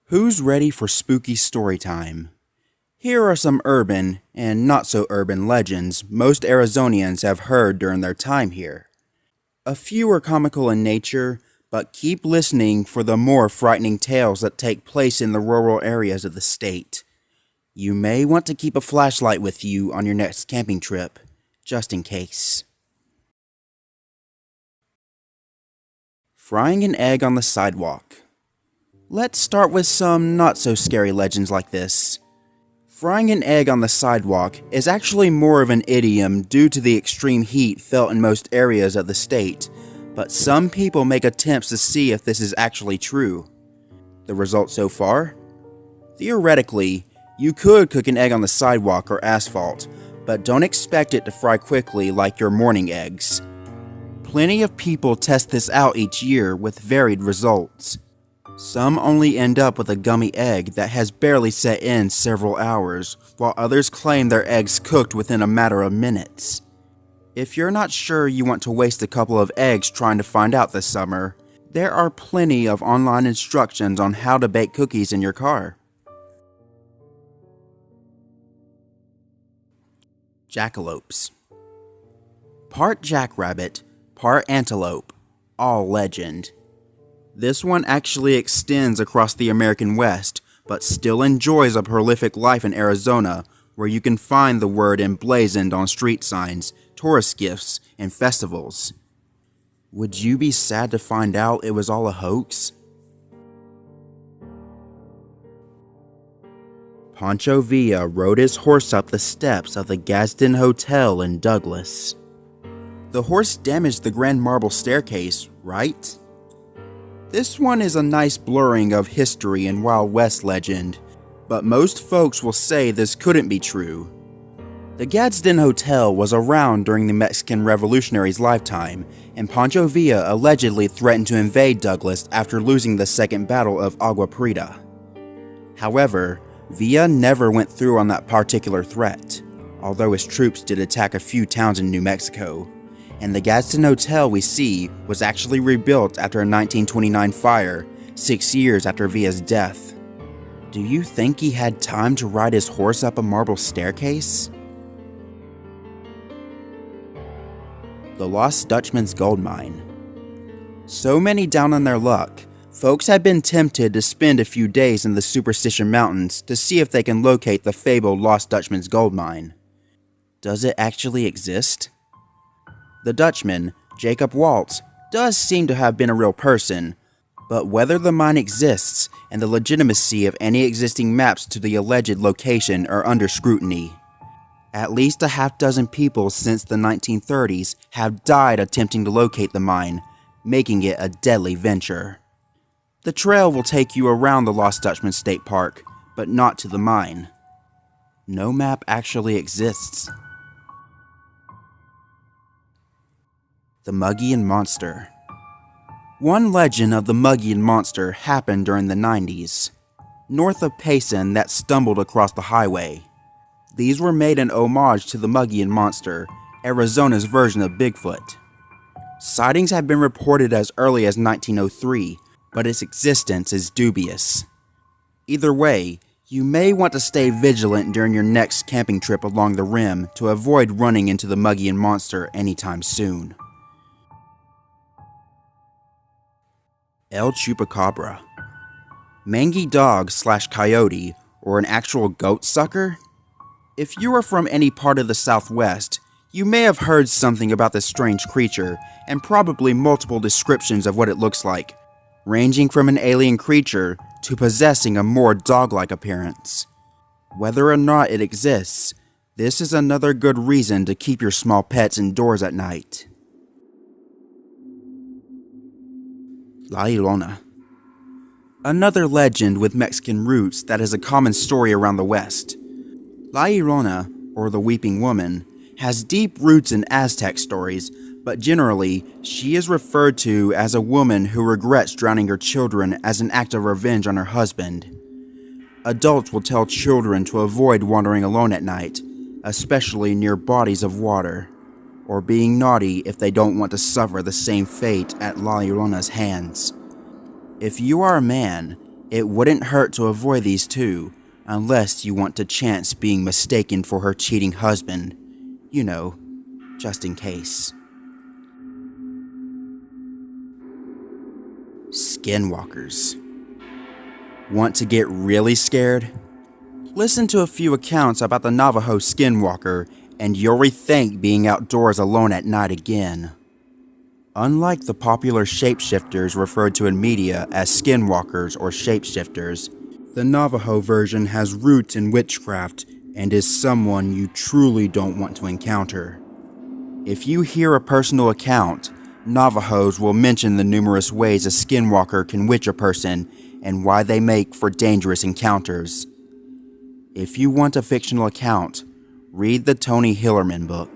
Who's ready for spooky story time? Here are some urban and not so urban legends most Arizonians have heard during their time here. A few are comical in nature, but keep listening for the more frightening tales that take place in the rural areas of the state. You may want to keep a flashlight with you on your next camping trip, just in case. Frying an egg on the sidewalk. Let's start with some not-so-scary legends like this. Frying an egg on the sidewalk is actually more of an idiom due to the extreme heat felt in most areas of the state, but some people make attempts to see if this is actually true. The result so far? Theoretically, you could cook an egg on the sidewalk or asphalt, but don't expect it to fry quickly like your morning eggs. Plenty of people test this out each year with varied results. Some only end up with a gummy egg that has barely set in several hours, while others claim their eggs cooked within a matter of minutes. If you're not sure you want to waste a couple of eggs trying to find out this summer, there are plenty of online instructions on how to bake cookies in your car. Jackalopes. Part jackrabbit, part antelope, all legend. This one actually extends across the American West, but still enjoys a prolific life in Arizona, where you can find the word emblazoned on street signs, tourist gifts, and festivals. Would you be sad to find out it was all a hoax? Pancho Villa rode his horse up the steps of the Gadsden Hotel in Douglas. The horse damaged the grand marble staircase, right? This one is a nice blurring of history and Wild West legend, but most folks will say this couldn't be true. The Gadsden Hotel was around during the Mexican Revolutionary's lifetime, and Pancho Villa allegedly threatened to invade Douglas after losing the Second Battle of Agua Prieta. However, Villa never went through on that particular threat, although his troops did attack a few towns in New Mexico, and the Gadsden Hotel we see was actually rebuilt after a 1929 fire, 6 years after Villa's death. Do you think he had time to ride his horse up a marble staircase? The Lost Dutchman's Gold Mine. So many down on their luck, folks have been tempted to spend a few days in the Superstition Mountains to see if they can locate the fabled Lost Dutchman's Gold Mine. Does it actually exist? The Dutchman, Jacob Waltz, does seem to have been a real person, but whether the mine exists and the legitimacy of any existing maps to the alleged location are under scrutiny. At least a half dozen people since the 1930s have died attempting to locate the mine, making it a deadly venture. The trail will take you around the Lost Dutchman State Park, but not to the mine. No map actually exists. The Muggian Monster. One legend of the Muggian Monster happened during the 90s. North of Payson that stumbled across the highway. These were made in homage to the Muggian Monster, Arizona's version of Bigfoot. Sightings have been reported as early as 1903, but its existence is dubious. Either way, you may want to stay vigilant during your next camping trip along the rim to avoid running into the Muggian Monster anytime soon. El Chupacabra. Mangy dog / coyote, or an actual goat sucker? If you are from any part of the Southwest, you may have heard something about this strange creature, and probably multiple descriptions of what it looks like, ranging from an alien creature to possessing a more dog-like appearance. Whether or not it exists, this is another good reason to keep your small pets indoors at night. La Ilona. Another legend with Mexican roots that is a common story around the West. La Ilona, or the Weeping Woman, has deep roots in Aztec stories, but generally, she is referred to as a woman who regrets drowning her children as an act of revenge on her husband. Adults will tell children to avoid wandering alone at night, especially near bodies of water, or being naughty if they don't want to suffer the same fate at La Llorona's hands. If you are a man, It wouldn't hurt to avoid these two, unless you want to chance being mistaken for her cheating husband. You know, just in case. Skinwalkers. Want to get really scared? Listen to a few accounts about the Navajo Skinwalker, and you'll rethink being outdoors alone at night again. Unlike the popular shapeshifters referred to in media as skinwalkers or shapeshifters, the Navajo version has roots in witchcraft and is someone you truly don't want to encounter. If you hear a personal account, Navajos will mention the numerous ways a skinwalker can witch a person and why they make for dangerous encounters. If you want a fictional account, read the Tony Hillerman book.